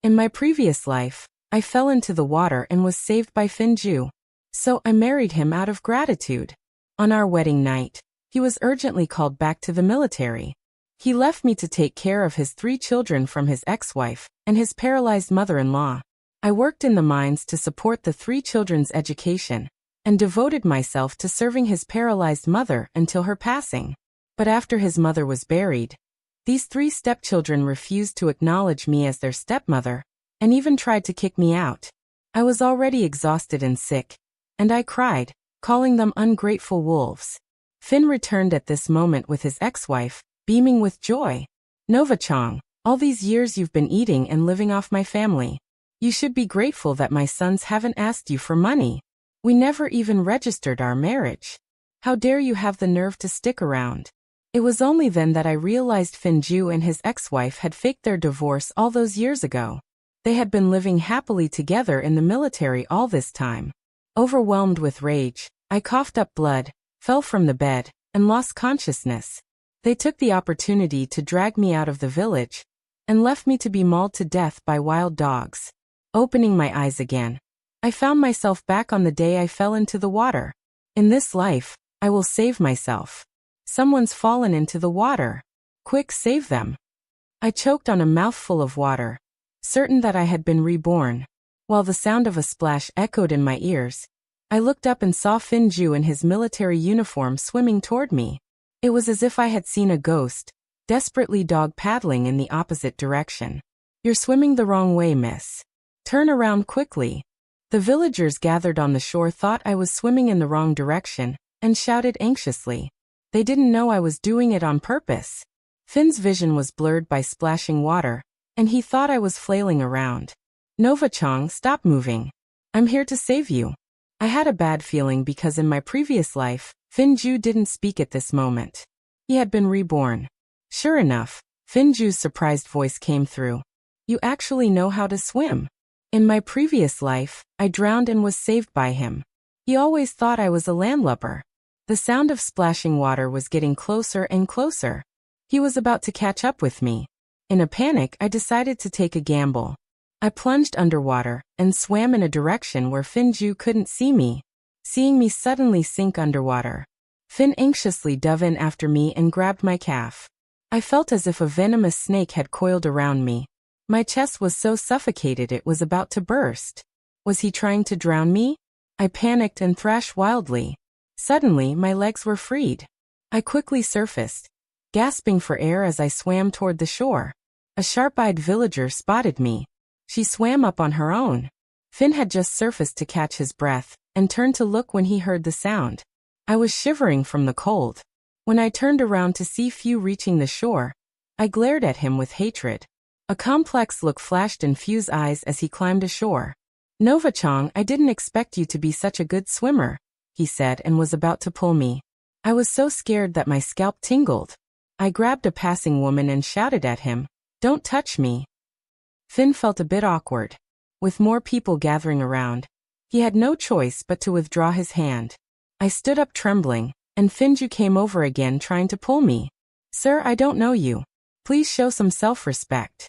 In my previous life, I fell into the water and was saved by Finju. So I married him out of gratitude. On our wedding night, he was urgently called back to the military. He left me to take care of his 3 children from his ex-wife and his paralyzed mother-in-law. I worked in the mines to support the 3 children's education and devoted myself to serving his paralyzed mother until her passing. But after his mother was buried, these 3 stepchildren refused to acknowledge me as their stepmother and even tried to kick me out. I was already exhausted and sick, and I cried, calling them ungrateful wolves. Finn returned at this moment with his ex-wife, beaming with joy. Nova-chang, all these years you've been eating and living off my family. You should be grateful that my sons haven't asked you for money. We never even registered our marriage. How dare you have the nerve to stick around? It was only then that I realized Finju and his ex-wife had faked their divorce all those years ago. They had been living happily together in the military all this time. Overwhelmed with rage, I coughed up blood, fell from the bed, and lost consciousness. They took the opportunity to drag me out of the village and left me to be mauled to death by wild dogs. Opening my eyes again, I found myself back on the day I fell into the water. In this life, I will save myself. Someone's fallen into the water. Quick, save them. I choked on a mouthful of water, certain that I had been reborn. While the sound of a splash echoed in my ears, I looked up and saw Finju in his military uniform swimming toward me. It was as if I had seen a ghost, desperately dog-paddling in the opposite direction. You're swimming the wrong way, miss. Turn around quickly. The villagers gathered on the shore thought I was swimming in the wrong direction and shouted anxiously. They didn't know I was doing it on purpose. Finn's vision was blurred by splashing water, and he thought I was flailing around. Nova-chang, stop moving. I'm here to save you. I had a bad feeling because in my previous life, Finju didn't speak at this moment. He had been reborn. Sure enough, Finju's surprised voice came through. You actually know how to swim. In my previous life, I drowned and was saved by him. He always thought I was a landlubber. The sound of splashing water was getting closer and closer. He was about to catch up with me. In a panic, I decided to take a gamble. I plunged underwater and swam in a direction where Finju couldn't see me. Seeing me suddenly sink underwater, Finn anxiously dove in after me and grabbed my calf. I felt as if a venomous snake had coiled around me. My chest was so suffocated it was about to burst. Was he trying to drown me? I panicked and thrashed wildly. Suddenly, my legs were freed. I quickly surfaced, gasping for air as I swam toward the shore. A sharp-eyed villager spotted me. She swam up on her own. Finn had just surfaced to catch his breath and turned to look when he heard the sound. I was shivering from the cold. When I turned around to see Few reaching the shore, I glared at him with hatred. A complex look flashed in Few's eyes as he climbed ashore. Nova-chang, I didn't expect you to be such a good swimmer, he said and was about to pull me. I was so scared that my scalp tingled. I grabbed a passing woman and shouted at him, "Don't touch me." Finn felt a bit awkward. With more people gathering around, he had no choice but to withdraw his hand. I stood up trembling, and Finju came over again trying to pull me. "Sir, I don't know you. Please show some self-respect."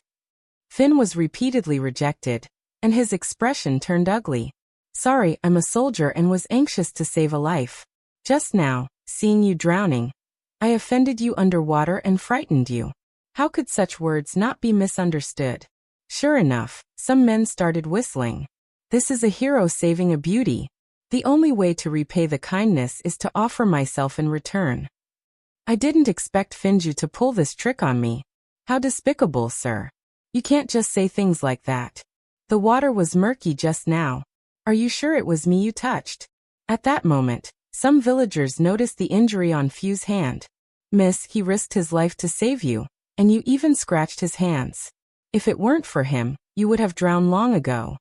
Finn was repeatedly rejected, and his expression turned ugly. "Sorry, I'm a soldier and was anxious to save a life. Just now, seeing you drowning, I offended you underwater and frightened you. How could such words not be misunderstood?" Sure enough, some men started whistling. This is a hero saving a beauty. The only way to repay the kindness is to offer myself in return. I didn't expect Finju to pull this trick on me. How despicable, sir. You can't just say things like that. The water was murky just now. Are you sure it was me you touched? At that moment, some villagers noticed the injury on Few's hand. "Miss, he risked his life to save you, and you even scratched his hands. If it weren't for him, you would have drowned long ago."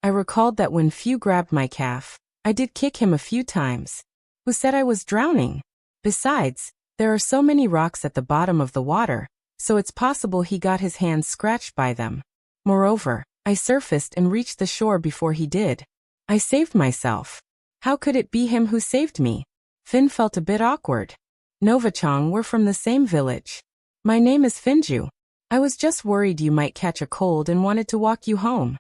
I recalled that when Few grabbed my calf, I did kick him a few times. Who said I was drowning? Besides, there are so many rocks at the bottom of the water, so it's possible he got his hands scratched by them. Moreover, I surfaced and reached the shore before he did. I saved myself. How could it be him who saved me? Finn felt a bit awkward. Nova-chang, we're from the same village. My name is Finju. I was just worried you might catch a cold and wanted to walk you home.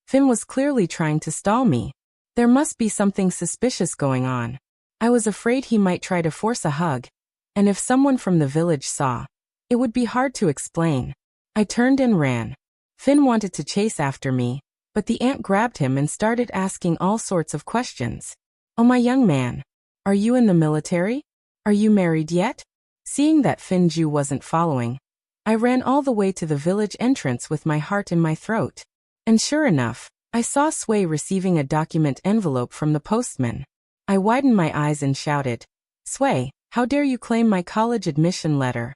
Finn was clearly trying to stall me. There must be something suspicious going on. I was afraid he might try to force a hug, and if someone from the village saw, it would be hard to explain. I turned and ran. Finn wanted to chase after me, but the ant grabbed him and started asking all sorts of questions. "Oh, my young man. Are you in the military? Are you married yet?" Seeing that Finju wasn't following, I ran all the way to the village entrance with my heart in my throat. And sure enough, I saw Sway receiving a document envelope from the postman. I widened my eyes and shouted, "Sway, how dare you claim my college admission letter?"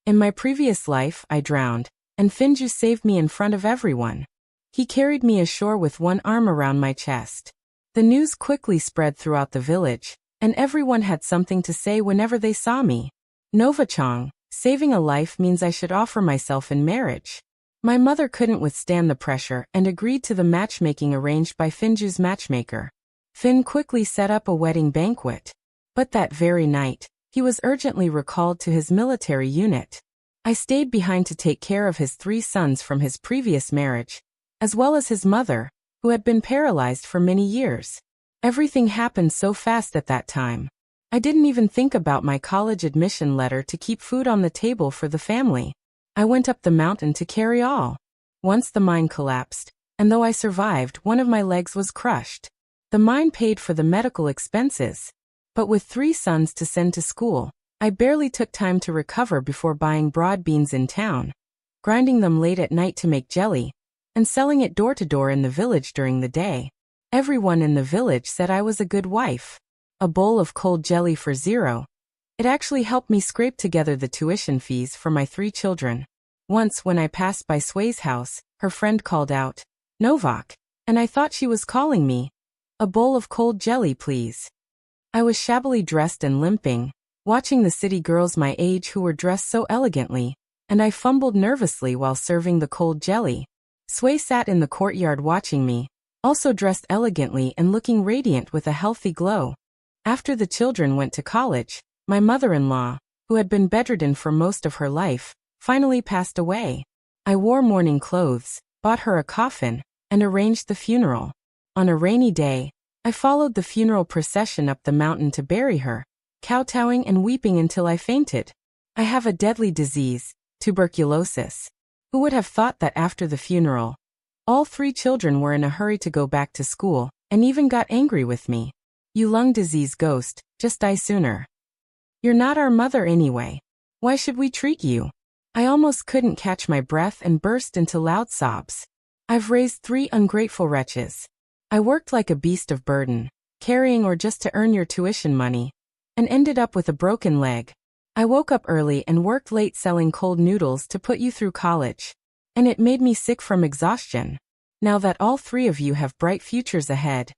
In my previous life, I drowned, and Finju saved me in front of everyone. He carried me ashore with one arm around my chest. The news quickly spread throughout the village, and everyone had something to say whenever they saw me. "Nova-chang, saving a life means I should offer myself in marriage." My mother couldn't withstand the pressure and agreed to the matchmaking arranged by Finju's matchmaker. Finn quickly set up a wedding banquet. But that very night, he was urgently recalled to his military unit. I stayed behind to take care of his 3 sons from his previous marriage, as well as his mother, who had been paralyzed for many years. Everything happened so fast at that time. I didn't even think about my college admission letter to keep food on the table for the family. I went up the mountain to carry all. Once the mine collapsed, and though I survived, one of my legs was crushed. The mine paid for the medical expenses. But with 3 sons to send to school, I barely took time to recover before buying broad beans in town, grinding them late at night to make jelly, and selling it door to door in the village during the day. Everyone in the village said I was a good wife. A bowl of cold jelly for 0. It actually helped me scrape together the tuition fees for my 3 children. Once when I passed by Sway's house, her friend called out, "Novak," and I thought she was calling me. "A bowl of cold jelly, please." I was shabbily dressed and limping, watching the city girls my age who were dressed so elegantly, and I fumbled nervously while serving the cold jelly. Sway sat in the courtyard watching me, also dressed elegantly and looking radiant with a healthy glow. After the children went to college, my mother-in-law, who had been bedridden for most of her life, finally passed away. I wore mourning clothes, bought her a coffin, and arranged the funeral. On a rainy day, I followed the funeral procession up the mountain to bury her, kowtowing and weeping until I fainted. I have a deadly disease, tuberculosis. Who would have thought that after the funeral, all 3 children were in a hurry to go back to school, and even got angry with me. "You lung disease ghost, just die sooner. You're not our mother anyway. Why should we treat you?" I almost couldn't catch my breath and burst into loud sobs. "I've raised 3 ungrateful wretches. I worked like a beast of burden, carrying or just to earn your tuition money, and ended up with a broken leg. I woke up early and worked late selling cold noodles to put you through college, and it made me sick from exhaustion. Now that all 3 of you have bright futures ahead,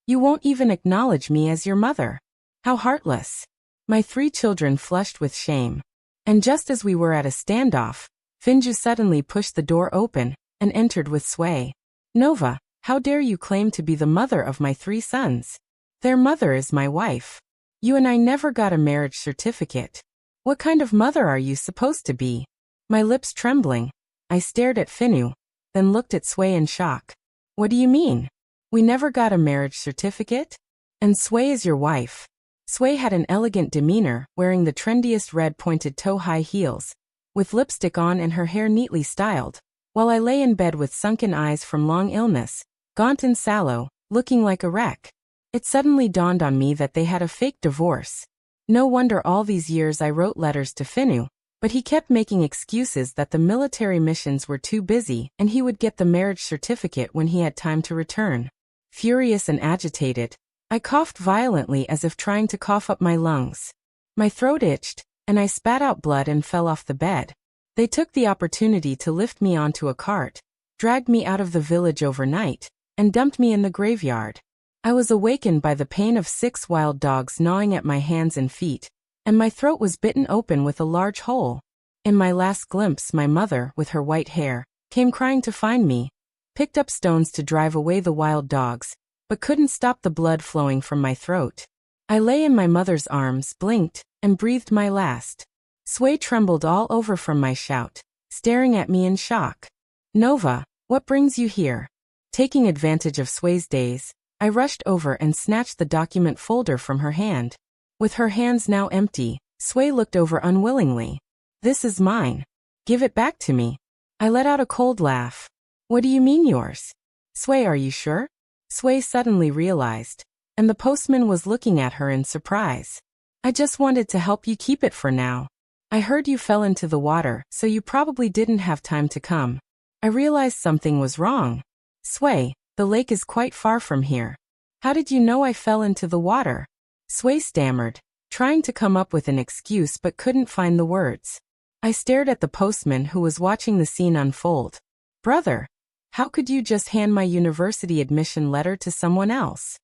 you won't even acknowledge me as your mother. How heartless." My 3 children flushed with shame. And just as we were at a standoff, Finju suddenly pushed the door open and entered with Sway. "Nova, how dare you claim to be the mother of my 3 sons? Their mother is my wife. You and I never got a marriage certificate. What kind of mother are you supposed to be?" My lips trembling, I stared at Finju, then looked at Sway in shock. "What do you mean? We never got a marriage certificate? And Sway is your wife." Sway had an elegant demeanor, wearing the trendiest red pointed toe-high heels, with lipstick on and her hair neatly styled, while I lay in bed with sunken eyes from long illness, gaunt and sallow, looking like a wreck. It suddenly dawned on me that they had a fake divorce. No wonder all these years I wrote letters to Finju, but he kept making excuses that the military missions were too busy and he would get the marriage certificate when he had time to return. Furious and agitated, I coughed violently as if trying to cough up my lungs. My throat itched, and I spat out blood and fell off the bed. They took the opportunity to lift me onto a cart, dragged me out of the village overnight, and dumped me in the graveyard. I was awakened by the pain of 6 wild dogs gnawing at my hands and feet, and my throat was bitten open with a large hole. In my last glimpse, my mother, with her white hair, came crying to find me, picked up stones to drive away the wild dogs, but couldn't stop the blood flowing from my throat. I lay in my mother's arms, blinked, and breathed my last. Sway trembled all over from my shout, staring at me in shock. Nova, what brings you here? Taking advantage of Sway's daze, I rushed over and snatched the document folder from her hand. With her hands now empty, Sway looked over unwillingly. This is mine. Give it back to me. I let out a cold laugh. What do you mean yours? Sway, are you sure? Sway suddenly realized, and the postman was looking at her in surprise. I just wanted to help you keep it for now. I heard you fell into the water, so you probably didn't have time to come. I realized something was wrong. Sway, the lake is quite far from here. How did you know I fell into the water? Sway stammered, trying to come up with an excuse but couldn't find the words. I stared at the postman who was watching the scene unfold. Brother, how could you just hand my university admission letter to someone else?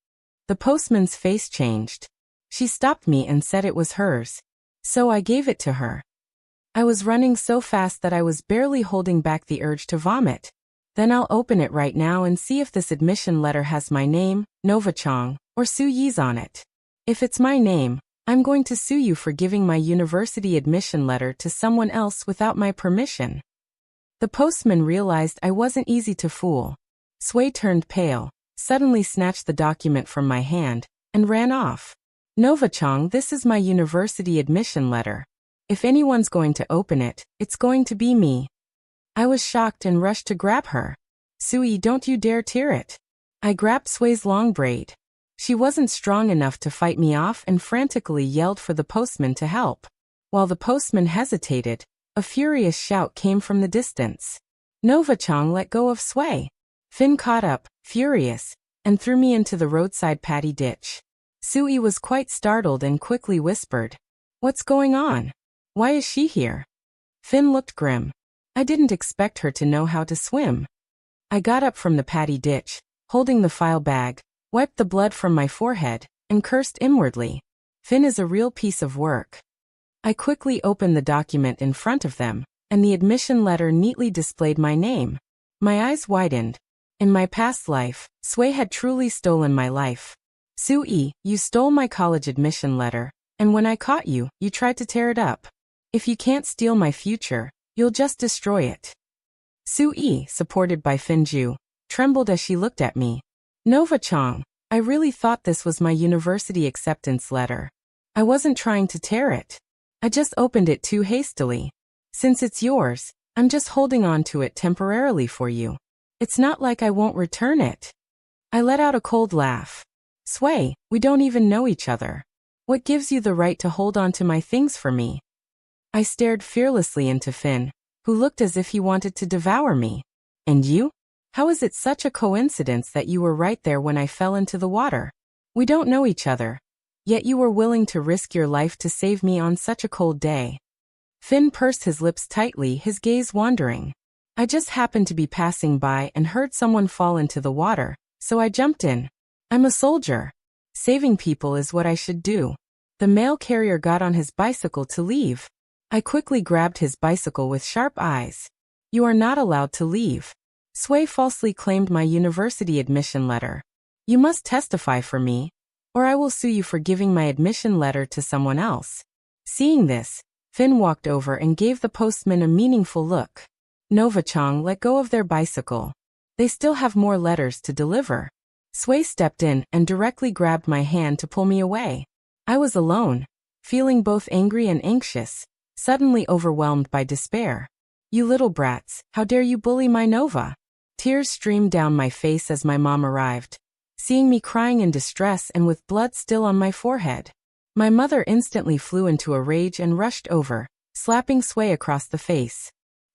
The postman's face changed. She stopped me and said it was hers. So I gave it to her. I was running so fast that I was barely holding back the urge to vomit. Then I'll open it right now and see if this admission letter has my name, Nova Chong, or Su Yi's on it. If it's my name, I'm going to sue you for giving my university admission letter to someone else without my permission. The postman realized I wasn't easy to fool. Sway turned pale, suddenly snatched the document from my hand, and ran off. Nova Chong, this is my university admission letter. If anyone's going to open it, it's going to be me. I was shocked and rushed to grab her. Sui, don't you dare tear it. I grabbed Sway's long braid. She wasn't strong enough to fight me off and frantically yelled for the postman to help. While the postman hesitated, a furious shout came from the distance. Nova Chong, let go of Sway. Finn caught up, furious, and threw me into the roadside paddy ditch. Sui was quite startled and quickly whispered, "What's going on? Why is she here?" Finn looked grim. I didn't expect her to know how to swim. I got up from the paddy ditch, holding the file bag, wiped the blood from my forehead, and cursed inwardly. Finn is a real piece of work. I quickly opened the document in front of them, and the admission letter neatly displayed my name. My eyes widened. In my past life, Sway had truly stolen my life. Sui, you stole my college admission letter, and when I caught you, you tried to tear it up. If you can't steal my future, you'll just destroy it. Sui, supported by Finju, trembled as she looked at me. Nova Chong, I really thought this was my university acceptance letter. I wasn't trying to tear it. I just opened it too hastily. Since it's yours, I'm just holding on to it temporarily for you. It's not like I won't return it. I let out a cold laugh. Sway, we don't even know each other. What gives you the right to hold on to my things for me? I stared fearlessly into Finn, who looked as if he wanted to devour me. And you? How is it such a coincidence that you were right there when I fell into the water? We don't know each other. Yet you were willing to risk your life to save me on such a cold day. Finn pursed his lips tightly, his gaze wandering. I just happened to be passing by and heard someone fall into the water, so I jumped in. I'm a soldier. Saving people is what I should do. The mail carrier got on his bicycle to leave. I quickly grabbed his bicycle with sharp eyes. You are not allowed to leave. Sway falsely claimed my university admission letter. You must testify for me, or I will sue you for giving my admission letter to someone else. Seeing this, Finn walked over and gave the postman a meaningful look. Nova Chong, let go of their bicycle. They still have more letters to deliver. Sway stepped in and directly grabbed my hand to pull me away. I was alone, feeling both angry and anxious, suddenly overwhelmed by despair. You little brats, how dare you bully my Nova? Tears streamed down my face as my mom arrived, seeing me crying in distress and with blood still on my forehead. My mother instantly flew into a rage and rushed over, slapping Sway across the face.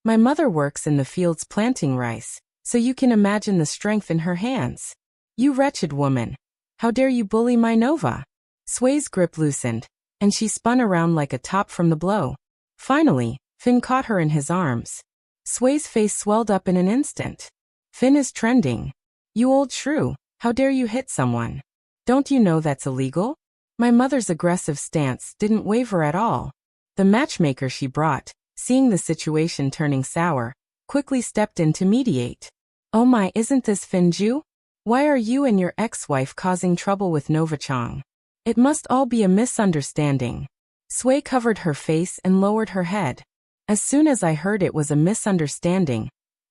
My mother works in the fields planting rice, so you can imagine the strength in her hands. You wretched woman. How dare you bully my Nova? Sway's grip loosened, and she spun around like a top from the blow. Finally, Finn caught her in his arms. Sway's face swelled up in an instant. Finn is trending. You old shrew, how dare you hit someone? Don't you know that's illegal? My mother's aggressive stance didn't waver at all. The matchmaker she brought, seeing the situation turning sour, quickly stepped in to mediate. Oh my, isn't this Finju? Why are you and your ex-wife causing trouble with Nova Chong? It must all be a misunderstanding. Sway covered her face and lowered her head. As soon as I heard it was a misunderstanding,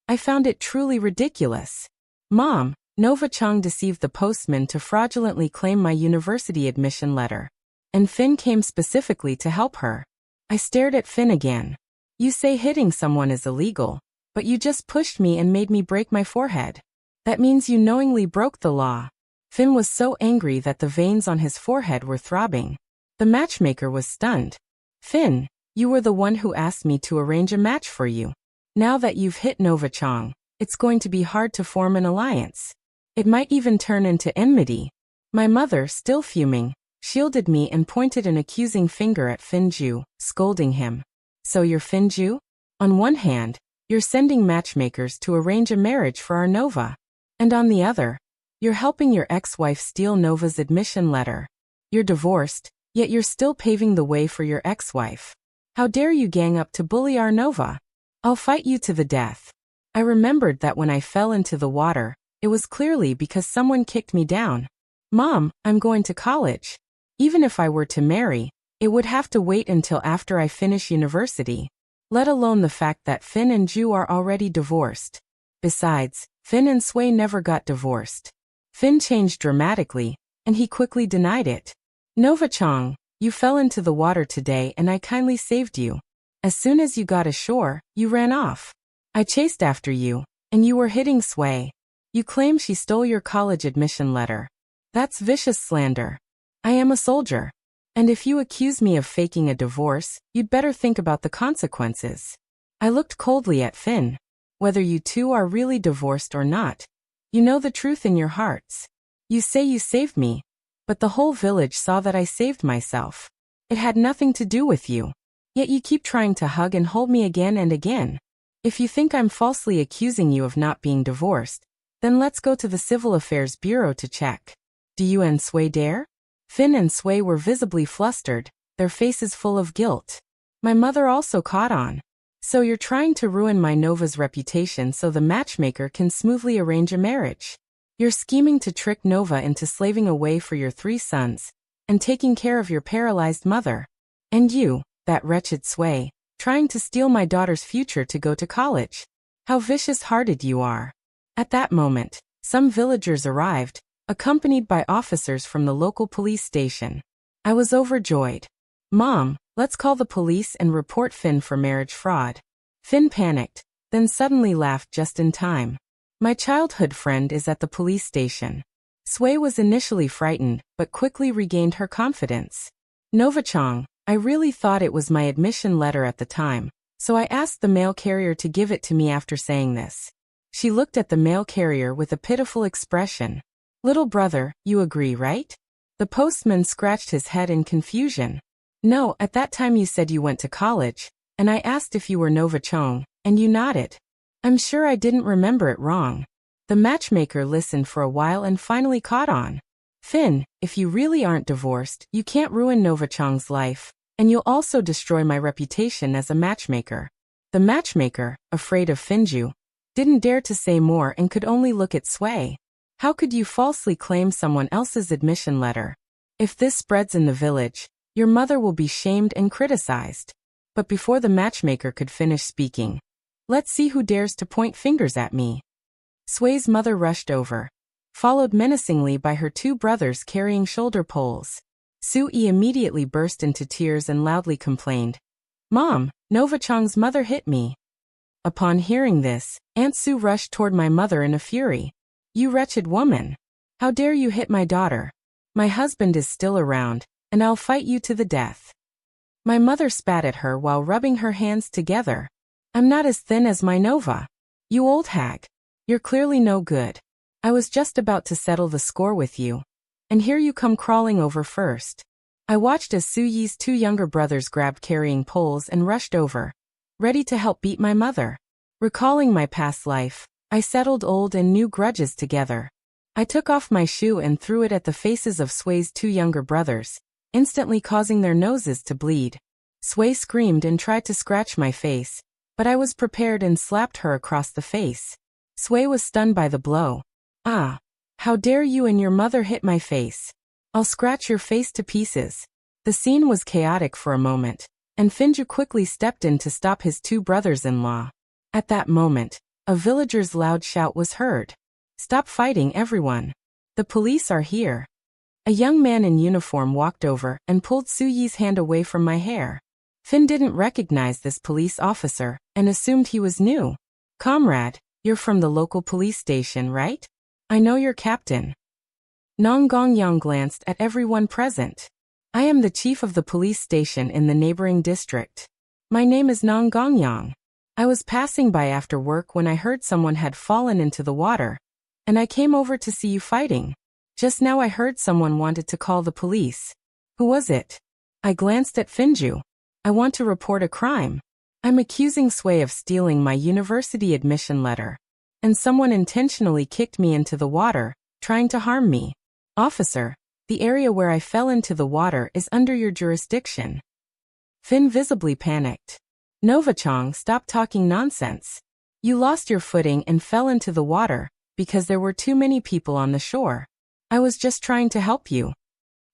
I found it truly ridiculous. Mom, Nova Chang deceived the postman to fraudulently claim my university admission letter. And Finn came specifically to help her. I stared at Finn again. You say hitting someone is illegal, but you just pushed me and made me break my forehead. That means you knowingly broke the law. Finn was so angry that the veins on his forehead were throbbing. The matchmaker was stunned. Finn, you were the one who asked me to arrange a match for you. Now that you've hit Nova Chang, it's going to be hard to form an alliance. It might even turn into enmity. My mother, still fuming, shielded me and pointed an accusing finger at Finn Ju, scolding him. So you're Finn Ju? On one hand, you're sending matchmakers to arrange a marriage for our Nova. And on the other, you're helping your ex-wife steal Nova's admission letter. You're divorced, yet you're still paving the way for your ex-wife. How dare you gang up to bully our Nova? I'll fight you to the death. I remembered that when I fell into the water, it was clearly because someone kicked me down. Mom, I'm going to college. Even if I were to marry, it would have to wait until after I finish university. Let alone the fact that Finn and Ju are already divorced. Besides, Finn and Sway never got divorced. Finn changed dramatically, and he quickly denied it. Nova Chang, you fell into the water today and I kindly saved you. As soon as you got ashore, you ran off. I chased after you, and you were hitting Sway. You claim she stole your college admission letter. That's vicious slander. I am a soldier. And if you accuse me of faking a divorce, you'd better think about the consequences. I looked coldly at Finn. Whether you two are really divorced or not, you know the truth in your hearts. You say you saved me, but the whole village saw that I saved myself. It had nothing to do with you. Yet you keep trying to hug and hold me again and again. If you think I'm falsely accusing you of not being divorced, then let's go to the Civil Affairs Bureau to check. Do you and Sway dare? Finn and Sway were visibly flustered, their faces full of guilt. My mother also caught on. So you're trying to ruin my Nova's reputation so the matchmaker can smoothly arrange a marriage. You're scheming to trick Nova into slaving away for your 3 sons, and taking care of your paralyzed mother. And you, that wretched Sway, trying to steal my daughter's future to go to college. How vicious-hearted you are. At that moment, some villagers arrived, accompanied by officers from the local police station. I was overjoyed. Mom, let's call the police and report Finn for marriage fraud. Finn panicked, then suddenly laughed just in time. My childhood friend is at the police station. Sway was initially frightened, but quickly regained her confidence. Nova Chang, I really thought it was my admission letter at the time, so I asked the mail carrier to give it to me after saying this. She looked at the mail carrier with a pitiful expression. Little brother, you agree, right? The postman scratched his head in confusion. No, at that time you said you went to college, and I asked if you were Nova Chang, and you nodded. I'm sure I didn't remember it wrong. The matchmaker listened for a while and finally caught on. Finn, if you really aren't divorced, you can't ruin Nova Chang's life, and you'll also destroy my reputation as a matchmaker. The matchmaker, afraid of Finju, didn't dare to say more and could only look at Sway. How could you falsely claim someone else's admission letter? If this spreads in the village, your mother will be shamed and criticized. But before the matchmaker could finish speaking, let's see who dares to point fingers at me. Sway's mother rushed over, followed menacingly by her 2 brothers carrying shoulder poles. Sui immediately burst into tears and loudly complained, Mom, Nova Chang's mother hit me. Upon hearing this, Aunt Sue rushed toward my mother in a fury. You wretched woman! How dare you hit my daughter? My husband is still around, and I'll fight you to the death. My mother spat at her while rubbing her hands together. I'm not as thin as my Nova. You old hag. You're clearly no good. I was just about to settle the score with you. And here you come crawling over first. I watched as Su Yi's 2 younger brothers grabbed carrying poles and rushed over, ready to help beat my mother. Recalling my past life, I settled old and new grudges together. I took off my shoe and threw it at the faces of Sway's 2 younger brothers, instantly causing their noses to bleed. Sway screamed and tried to scratch my face, but I was prepared and slapped her across the face. Sway was stunned by the blow. Ah! How dare you and your mother hit my face? I'll scratch your face to pieces. The scene was chaotic for a moment, and Finju quickly stepped in to stop his two brothers-in-law. At that moment, a villager's loud shout was heard. "Stop fighting, everyone. The police are here." A young man in uniform walked over and pulled Suyi's hand away from my hair. Fin didn't recognize this police officer and assumed he was new. "Comrade, you're from the local police station, right? I know your captain." Nong Gongyang glanced at everyone present. "I am the chief of the police station in the neighboring district. My name is Nong Gongyang. I was passing by after work when I heard someone had fallen into the water, and I came over to see you fighting. Just now I heard someone wanted to call the police. Who was it?" I glanced at Finju. "I want to report a crime. I'm accusing Sui of stealing my university admission letter, and someone intentionally kicked me into the water, trying to harm me. Officer, the area where I fell into the water is under your jurisdiction." Fin visibly panicked. "Novachong, stop talking nonsense. You lost your footing and fell into the water because there were too many people on the shore. I was just trying to help you.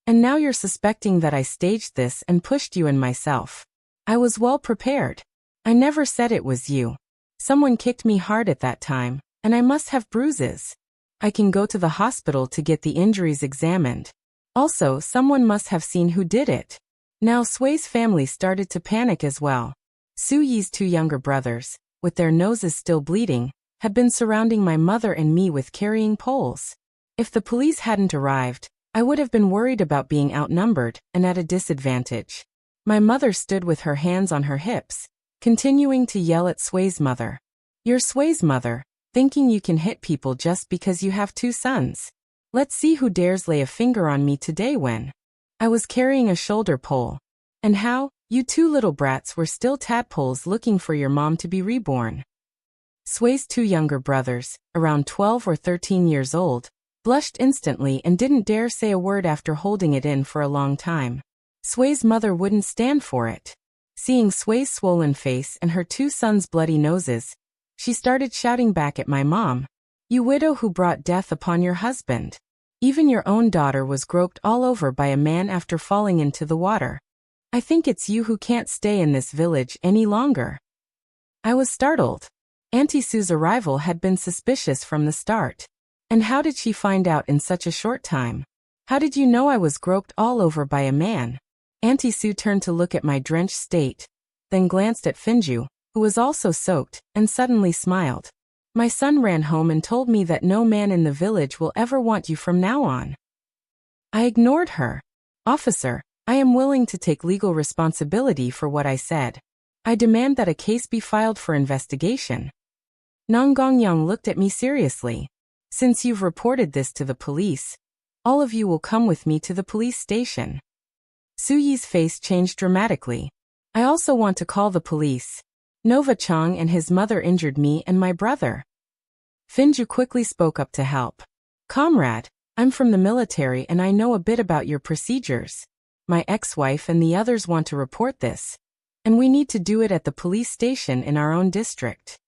And now you're suspecting that I staged this and pushed you and myself. I was well prepared. I never said it was you. Someone kicked me hard at that time, and I must have bruises. I can go to the hospital to get the injuries examined. Also, someone must have seen who did it." Now Sui's family started to panic as well. Suyi's two younger brothers, with their noses still bleeding, had been surrounding my mother and me with carrying poles. If the police hadn't arrived, I would have been worried about being outnumbered and at a disadvantage. My mother stood with her hands on her hips, continuing to yell at Sui's mother. "You're Sui's mother, thinking you can hit people just because you have two sons. Let's see who dares lay a finger on me today when I was carrying a shoulder pole. And how, you two little brats were still tadpoles looking for your mom to be reborn." Sui's two younger brothers, around 12 or 13 years old, blushed instantly and didn't dare say a word after holding it in for a long time. Sui's mother wouldn't stand for it. Seeing Sui's swollen face and her two sons' bloody noses, she started shouting back at my mom, "You widow who brought death upon your husband. Even your own daughter was groped all over by a man after falling into the water. I think it's you who can't stay in this village any longer." I was startled. Auntie Sue's arrival had been suspicious from the start. And how did she find out in such a short time? "How did you know I was groped all over by a man?" Auntie Sue turned to look at my drenched state, then glanced at Finju, who was also soaked, and suddenly smiled. "My son ran home and told me that no man in the village will ever want you from now on." I ignored her. "Officer, I am willing to take legal responsibility for what I said. I demand that a case be filed for investigation." Nong Gongyang looked at me seriously. "Since you've reported this to the police, all of you will come with me to the police station." Suyi's face changed dramatically. "I also want to call the police. Nova Chong and his mother injured me and my brother." Finju quickly spoke up to help. "Comrade, I'm from the military and I know a bit about your procedures. My ex-wife and the others want to report this, and we need to do it at the police station in our own district."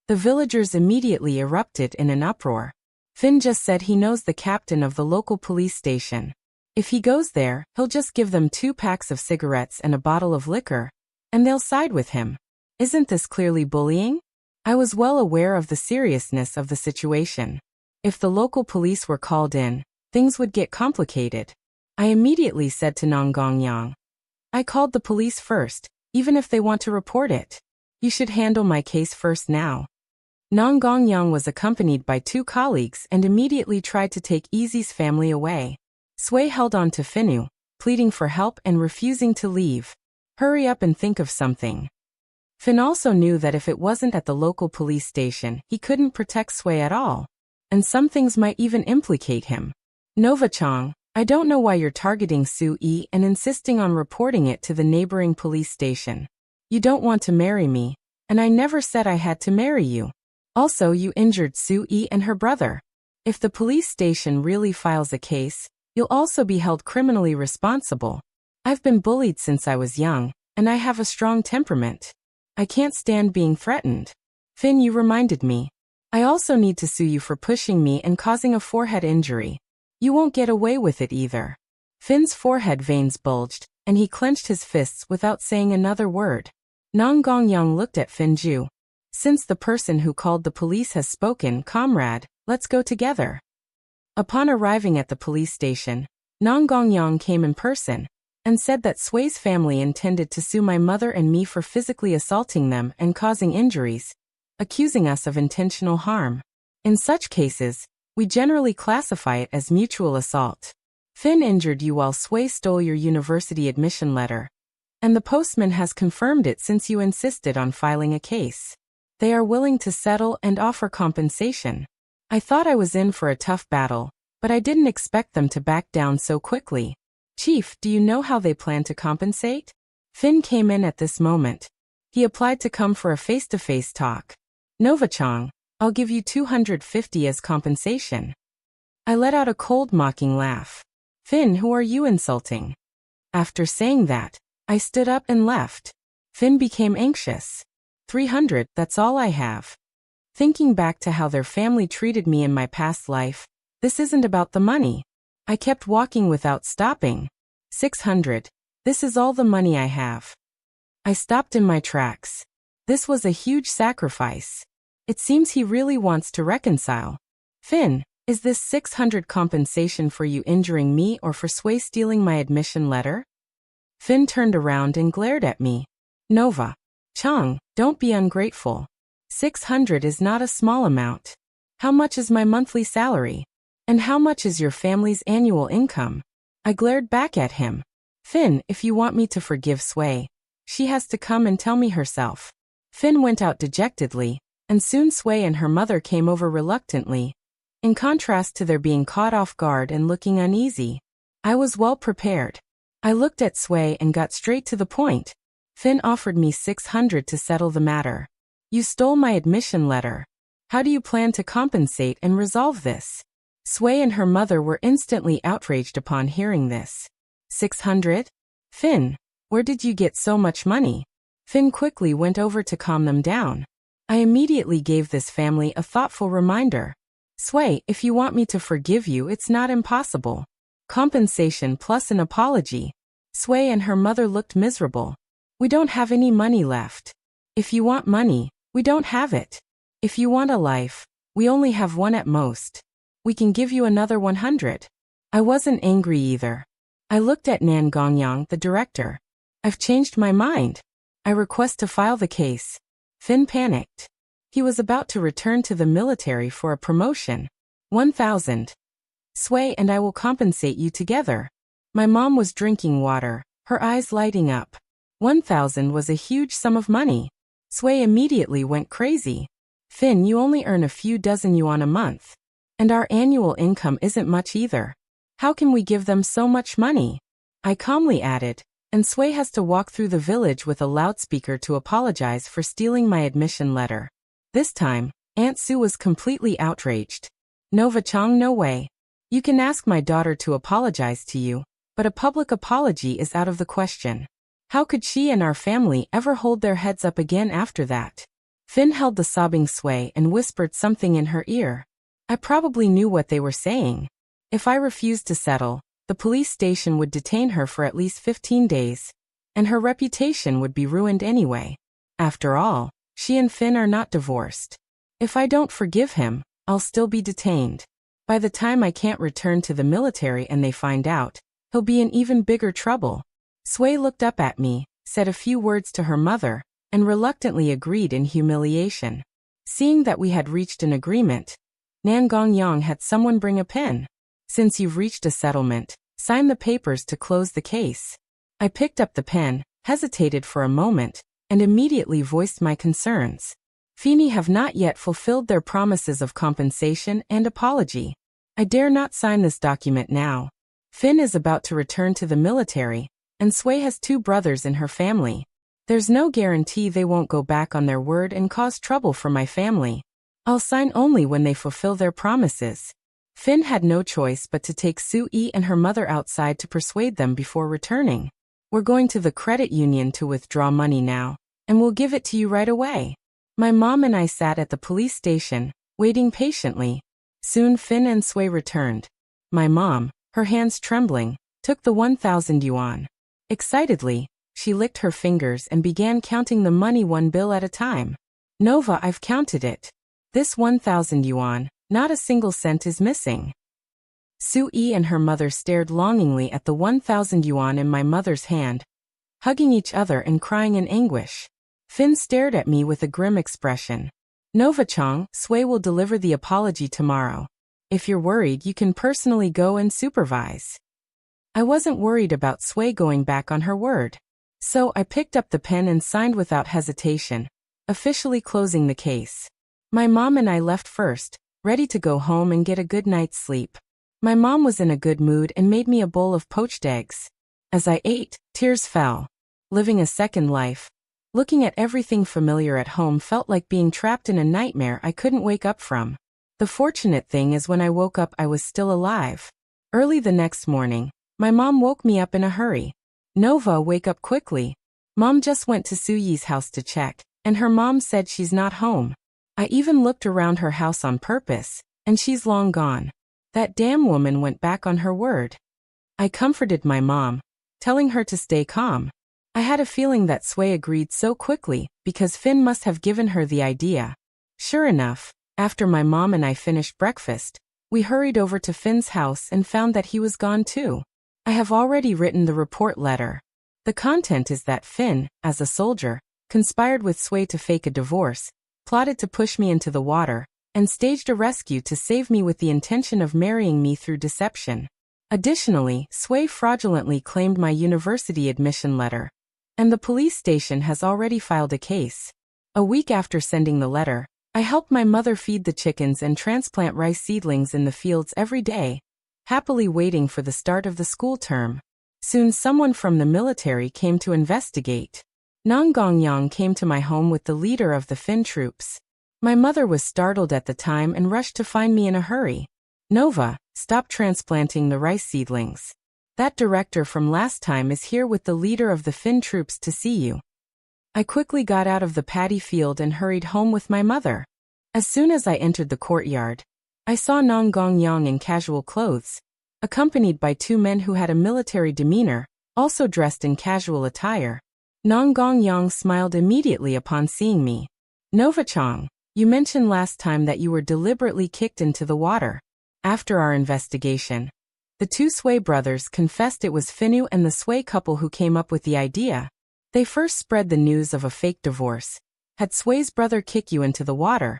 The villagers immediately erupted in an uproar. Fin just said he knows the captain of the local police station. If he goes there, he'll just give them 2 packs of cigarettes and a bottle of liquor, and they'll side with him. Isn't this clearly bullying? I was well aware of the seriousness of the situation. If the local police were called in, things would get complicated. I immediately said to Nong Gongyang, "I called the police first, even if they want to report it. You should handle my case first now." Nong Gongyang was accompanied by 2 colleagues and immediately tried to take Easy's family away. Sui held on to Finu, pleading for help and refusing to leave. "Hurry up and think of something." Fin also knew that if it wasn't at the local police station, he couldn't protect Sui at all. And some things might even implicate him. "Novachong, I don't know why you're targeting Sui and insisting on reporting it to the neighboring police station. You don't want to marry me, and I never said I had to marry you. Also, you injured Sui and her brother. If the police station really files a case, you'll also be held criminally responsible. I've been bullied since I was young, and I have a strong temperament. I can't stand being threatened. Fin, you reminded me. I also need to sue you for pushing me and causing a forehead injury. You won't get away with it either." Fin's forehead veins bulged, and he clenched his fists without saying another word. Nang Gongyang looked at Finju. Since the person who called the police has spoken, comrade, let's go together. Upon arriving at the police station, Nang Gongyang came in person and said that Sui's family intended to sue my mother and me for physically assaulting them and causing injuries, accusing us of intentional harm. In such cases, we generally classify it as mutual assault. Fin injured you while Sui stole your university admission letter, and the postman has confirmed it since you insisted on filing a case. They are willing to settle and offer compensation. I thought I was in for a tough battle, but I didn't expect them to back down so quickly. Chief, do you know how they plan to compensate? Fin came in at this moment. He applied to come for a face-to-face talk. Novachang, I'll give you 250 as compensation. I let out a cold mocking laugh. Fin, who are you insulting? After saying that, I stood up and left. Fin became anxious. 300, that's all I have. Thinking back to how their family treated me in my past life, this isn't about the money. I kept walking without stopping. 600. This is all the money I have. I stopped in my tracks. This was a huge sacrifice. It seems he really wants to reconcile. Fin, is this 600 compensation for you injuring me or for Sui stealing my admission letter? Fin turned around and glared at me. Nova. Chang, don't be ungrateful. 600 is not a small amount. How much is my monthly salary? And how much is your family's annual income? I glared back at him. Fin, if you want me to forgive Sui, she has to come and tell me herself. Fin went out dejectedly, and soon Sui and her mother came over reluctantly. In contrast to their being caught off guard and looking uneasy, I was well prepared. I looked at Sui and got straight to the point. Fin offered me 600 to settle the matter. You stole my admission letter. How do you plan to compensate and resolve this? Sui and her mother were instantly outraged upon hearing this. 600? Fin, where did you get so much money? Fin quickly went over to calm them down. I immediately gave this family a thoughtful reminder. Sui, if you want me to forgive you, it's not impossible. Compensation plus an apology. Sui and her mother looked miserable. We don't have any money left. If you want money, we don't have it. If you want a life, we only have one at most. We can give you another 100. I wasn't angry either. I looked at Nan Gongyang, the director. I've changed my mind. I request to file the case. Fin panicked. He was about to return to the military for a promotion. 1,000. Sui and I will compensate you together. My mom was drinking water, her eyes lighting up. 1,000 was a huge sum of money. Sui immediately went crazy. Fin, you only earn a few dozen yuan a month. And our annual income isn't much either. How can we give them so much money? I calmly added, and Sui has to walk through the village with a loudspeaker to apologize for stealing my admission letter. This time, Aunt Sue was completely outraged. Nova Chang, no way. You can ask my daughter to apologize to you, but a public apology is out of the question. How could she and our family ever hold their heads up again after that? Fin held the sobbing Sui and whispered something in her ear. I probably knew what they were saying. If I refused to settle, the police station would detain her for at least 15 days, and her reputation would be ruined anyway. After all, she and Fin are not divorced. If I don't forgive him, I'll still be detained. By the time I can't return to the military and they find out, he'll be in even bigger trouble. Sui looked up at me, said a few words to her mother, and reluctantly agreed in humiliation. Seeing that we had reached an agreement, Nan Gongyang had someone bring a pen. Since you've reached a settlement, sign the papers to close the case. I picked up the pen, hesitated for a moment, and immediately voiced my concerns. Fini have not yet fulfilled their promises of compensation and apology. I dare not sign this document now. Fin is about to return to the military, and Sui has 2 brothers in her family. There's no guarantee they won't go back on their word and cause trouble for my family. I'll sign only when they fulfill their promises. Fin had no choice but to take Sui and her mother outside to persuade them before returning. We're going to the credit union to withdraw money now, and we'll give it to you right away. My mom and I sat at the police station, waiting patiently. Soon Fin and Sui returned. My mom, her hands trembling, took the 1,000 yuan. Excitedly, she licked her fingers and began counting the money one bill at a time. Nova, I've counted it. This 1,000 yuan, not a single cent is missing. Sui and her mother stared longingly at the 1,000 yuan in my mother's hand, hugging each other and crying in anguish. Finn stared at me with a grim expression. Nova-chang, Sui will deliver the apology tomorrow. If you're worried, you can personally go and supervise. I wasn't worried about Sui going back on her word. So I picked up the pen and signed without hesitation, officially closing the case. My mom and I left first, ready to go home and get a good night's sleep. My mom was in a good mood and made me a bowl of poached eggs. As I ate, tears fell. Living a second life, looking at everything familiar at home felt like being trapped in a nightmare I couldn't wake up from. The fortunate thing is when I woke up I was still alive. Early the next morning, my mom woke me up in a hurry. Nova, wake up quickly. Mom just went to Suyi's house to check, and her mom said she's not home. I even looked around her house on purpose, and she's long gone. That damn woman went back on her word. I comforted my mom, telling her to stay calm. I had a feeling that Sui agreed so quickly because Finn must have given her the idea. Sure enough, after my mom and I finished breakfast, we hurried over to Finn's house and found that he was gone too. I have already written the report letter. The content is that Finn, as a soldier, conspired with Sui to fake a divorce, plotted to push me into the water, and staged a rescue to save me with the intention of marrying me through deception. Additionally, Sui fraudulently claimed my university admission letter, and the police station has already filed a case. A week after sending the letter, I helped my mother feed the chickens and transplant rice seedlings in the fields every day, happily waiting for the start of the school term. Soon someone from the military came to investigate. Nong Gongyang came to my home with the leader of the Finn troops. My mother was startled at the time and rushed to find me in a hurry. Nova, stop transplanting the rice seedlings. That director from last time is here with the leader of the Finn troops to see you. I quickly got out of the paddy field and hurried home with my mother. As soon as I entered the courtyard, I saw Nong Gongyang in casual clothes, accompanied by two men who had a military demeanor, also dressed in casual attire. Nong Gongyang smiled immediately upon seeing me. Nova-chang, you mentioned last time that you were deliberately kicked into the water. After our investigation, the two Sui brothers confessed it was Finnu and the Sui couple who came up with the idea. They first spread the news of a fake divorce, had Sui's brother kick you into the water,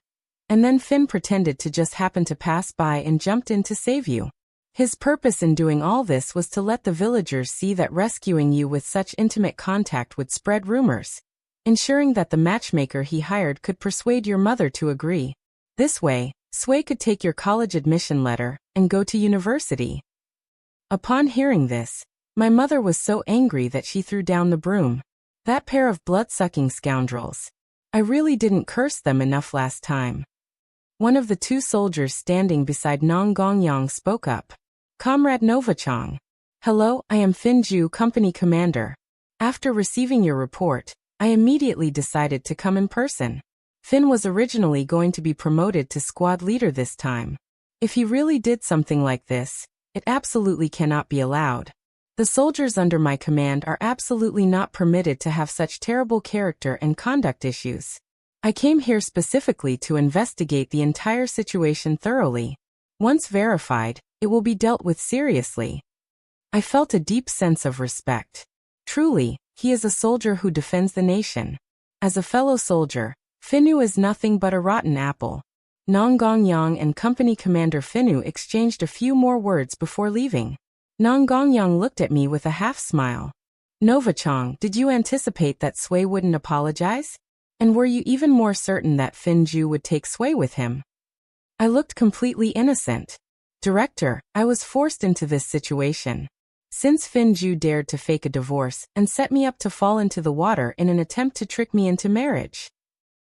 and then Finn pretended to just happen to pass by and jumped in to save you. His purpose in doing all this was to let the villagers see that rescuing you with such intimate contact would spread rumors, ensuring that the matchmaker he hired could persuade your mother to agree. This way, Sui could take your college admission letter and go to university. Upon hearing this, my mother was so angry that she threw down the broom. That pair of blood-sucking scoundrels. I really didn't curse them enough last time. One of the two soldiers standing beside Nong Gongyang spoke up. Comrade Nova-chang. Hello, I am Fin Ju, company commander. After receiving your report, I immediately decided to come in person. Finn was originally going to be promoted to squad leader this time. If he really did something like this, it absolutely cannot be allowed. The soldiers under my command are absolutely not permitted to have such terrible character and conduct issues. I came here specifically to investigate the entire situation thoroughly. Once verified, it will be dealt with seriously. I felt a deep sense of respect. Truly, he is a soldier who defends the nation. As a fellow soldier, Finnu is nothing but a rotten apple. Nong Gongyang and company commander Finnu exchanged a few more words before leaving. Nong Gongyang looked at me with a half-smile. Nova-chang, did you anticipate that Sui wouldn't apologize? And were you even more certain that Fin Ju would take Sui with him? I looked completely innocent. Director, I was forced into this situation. Since Fin Ju dared to fake a divorce and set me up to fall into the water in an attempt to trick me into marriage.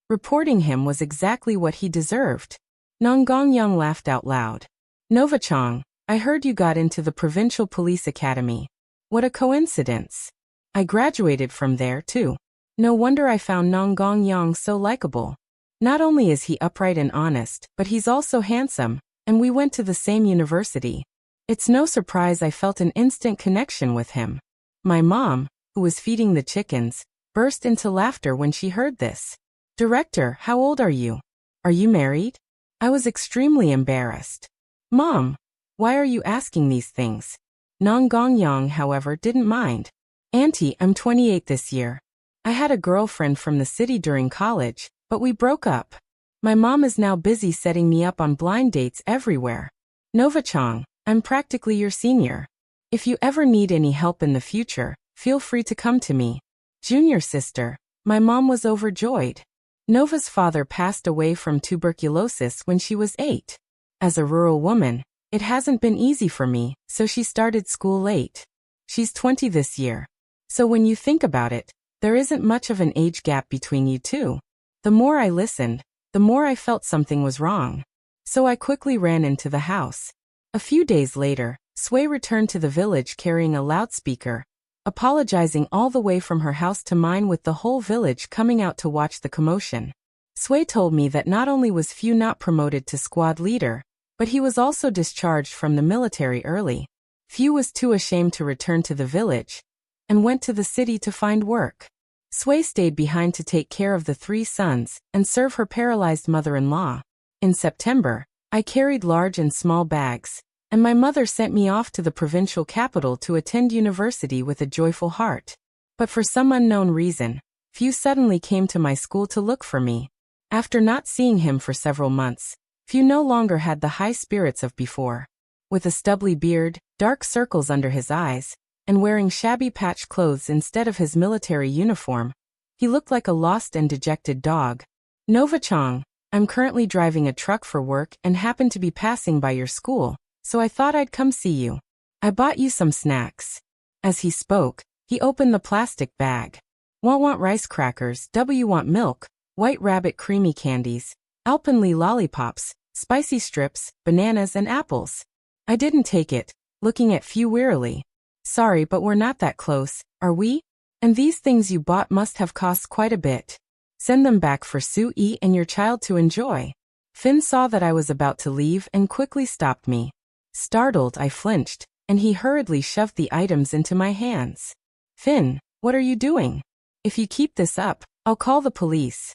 Reporting him was exactly what he deserved. Nong Gongyang laughed out loud. Nova-chang, I heard you got into the Provincial Police Academy. What a coincidence. I graduated from there too. No wonder I found Nong Gongyang so likable. Not only is he upright and honest, but he's also handsome, and we went to the same university. It's no surprise I felt an instant connection with him. My mom, who was feeding the chickens, burst into laughter when she heard this. Director, how old are you? Are you married? I was extremely embarrassed. Mom, why are you asking these things? Nong Gong Yang, however, didn't mind. Auntie, I'm 28 this year. I had a girlfriend from the city during college, but we broke up. My mom is now busy setting me up on blind dates everywhere. Nova Chong, I'm practically your senior. If you ever need any help in the future, feel free to come to me. Junior sister, my mom was overjoyed. Nova's father passed away from tuberculosis when she was 8. As a rural woman, it hasn't been easy for me, so she started school late. She's 20 this year. So when you think about it, there isn't much of an age gap between you two. The more I listened, the more I felt something was wrong. So I quickly ran into the house. A few days later, Sui returned to the village carrying a loudspeaker, apologizing all the way from her house to mine with the whole village coming out to watch the commotion. Sui told me that not only was Fu not promoted to squad leader, but he was also discharged from the military early. Fu was too ashamed to return to the village, and went to the city to find work. Sui stayed behind to take care of the 3 sons and serve her paralyzed mother-in-law. In September, I carried large and small bags, and my mother sent me off to the provincial capital to attend university with a joyful heart. But for some unknown reason, Fu suddenly came to my school to look for me. After not seeing him for several months, Fu no longer had the high spirits of before. With a stubbly beard, dark circles under his eyes, and wearing shabby patched clothes instead of his military uniform, he looked like a lost and dejected dog. Nova Chong, I'm currently driving a truck for work and happen to be passing by your school, so I thought I'd come see you. I bought you some snacks. As he spoke, he opened the plastic bag. Want rice crackers, want milk, White Rabbit creamy candies, Alpenly lollipops, spicy strips, bananas and apples. I didn't take it, looking at Fu wearily. Sorry, but we're not that close, are we? And these things you bought must have cost quite a bit. Send them back for Sui and your child to enjoy. Finn saw that I was about to leave and quickly stopped me. Startled, I flinched, and he hurriedly shoved the items into my hands. Finn, what are you doing? If you keep this up, I'll call the police.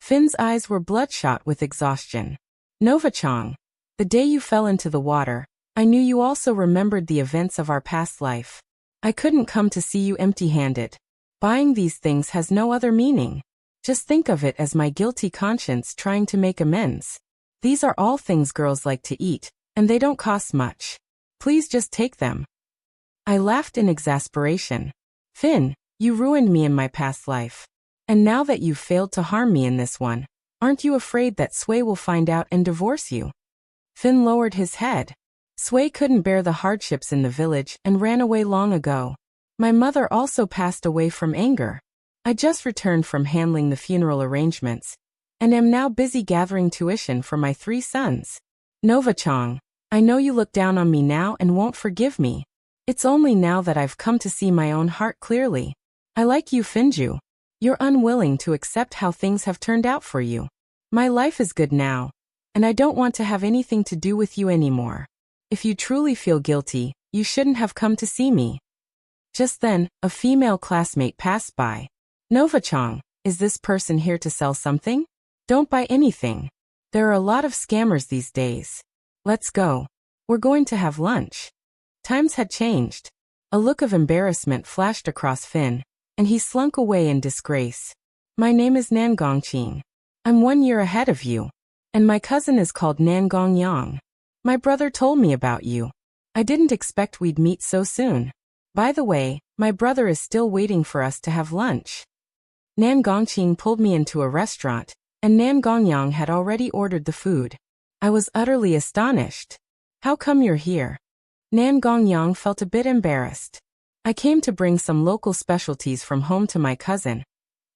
Finn's eyes were bloodshot with exhaustion. Nova Chong, the day you fell into the water, I knew you also remembered the events of our past life. I couldn't come to see you empty-handed. Buying these things has no other meaning. Just think of it as my guilty conscience trying to make amends. These are all things girls like to eat, and they don't cost much. Please just take them. I laughed in exasperation. Finn, you ruined me in my past life. And now that you've failed to harm me in this one, aren't you afraid that Sui will find out and divorce you? Finn lowered his head. Sui couldn't bear the hardships in the village and ran away long ago. My mother also passed away from anger. I just returned from handling the funeral arrangements, and am now busy gathering tuition for my 3 sons. Nova Chong, I know you look down on me now and won't forgive me. It's only now that I've come to see my own heart clearly. I like you, Finju. You're unwilling to accept how things have turned out for you. My life is good now, and I don't want to have anything to do with you anymore. If you truly feel guilty, you shouldn't have come to see me. Just then, a female classmate passed by. Nova Chong, is this person here to sell something? Don't buy anything. There are a lot of scammers these days. Let's go. We're going to have lunch. Times had changed. A look of embarrassment flashed across Finn, and he slunk away in disgrace. My name is Nangong Qing. I'm 1 year ahead of you. And my cousin is called Nangong Yang. My brother told me about you. I didn't expect we'd meet so soon. By the way, my brother is still waiting for us to have lunch. Nan Gongqing pulled me into a restaurant, and Nan Gongyang had already ordered the food. I was utterly astonished. How come you're here? Nan Gongyang felt a bit embarrassed. I came to bring some local specialties from home to my cousin,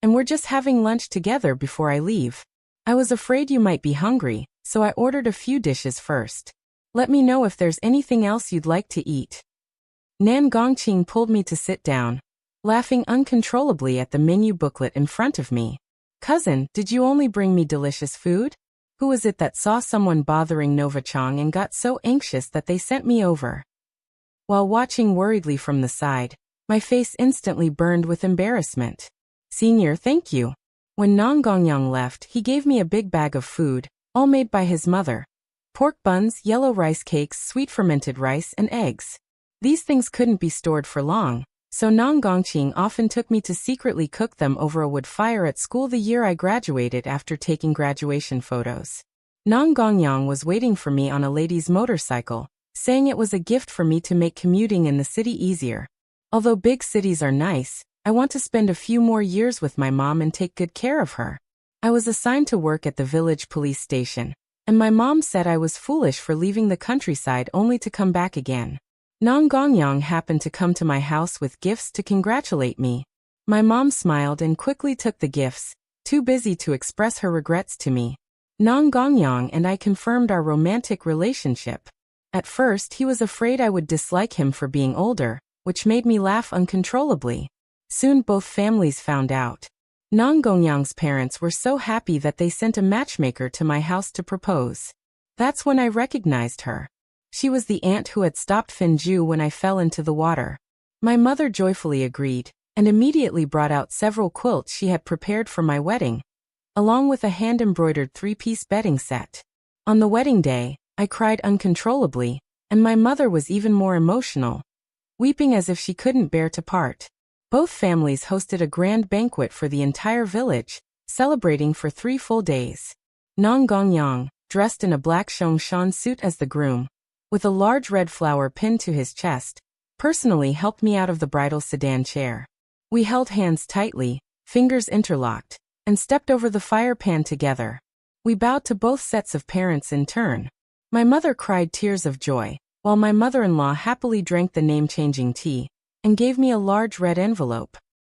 and we're just having lunch together before I leave. I was afraid you might be hungry, so I ordered a few dishes first. Let me know if there's anything else you'd like to eat. Nan Gongqing pulled me to sit down, laughing uncontrollably at the menu booklet in front of me. Cousin, did you only bring me delicious food? Who was it that saw someone bothering Nova Chong and got so anxious that they sent me over? While watching worriedly from the side, My face instantly burned with embarrassment. Senior, thank you. When Nong Gongyang left, he gave me a big bag of food, all made by his mother. Pork buns, yellow rice cakes, sweet fermented rice, and eggs. These things couldn't be stored for long, so Nong Gongqing often took me to secretly cook them over a wood fire at school the year I graduated after taking graduation photos. Nong Gongyang was waiting for me on a lady's motorcycle, saying it was a gift for me to make commuting in the city easier. Although big cities are nice, I want to spend a few more years with my mom and take good care of her. I was assigned to work at the village police station, and my mom said I was foolish for leaving the countryside only to come back again. Nong Gongyang happened to come to my house with gifts to congratulate me. My mom smiled and quickly took the gifts, too busy to express her regrets to me. Nong Gongyang and I confirmed our romantic relationship. At first he was afraid I would dislike him for being older, which made me laugh uncontrollably. Soon both families found out. Nong Gongyang's parents were so happy that they sent a matchmaker to my house to propose. That's when I recognized her. She was the aunt who had stopped Finju when I fell into the water. My mother joyfully agreed, and immediately brought out several quilts she had prepared for my wedding, along with a hand-embroidered 3-piece bedding set. On the wedding day, I cried uncontrollably, and my mother was even more emotional, weeping as if she couldn't bear to part. Both families hosted a grand banquet for the entire village, celebrating for 3 full days. Nong Gongyang, dressed in a black Shongshan suit as the groom, with a large red flower pinned to his chest, personally helped me out of the bridal sedan chair. We held hands tightly, fingers interlocked, and stepped over the fire pan together. We bowed to both sets of parents in turn. My mother cried tears of joy, while my mother-in-law happily drank the name-changing tea, and gave me a large red envelope.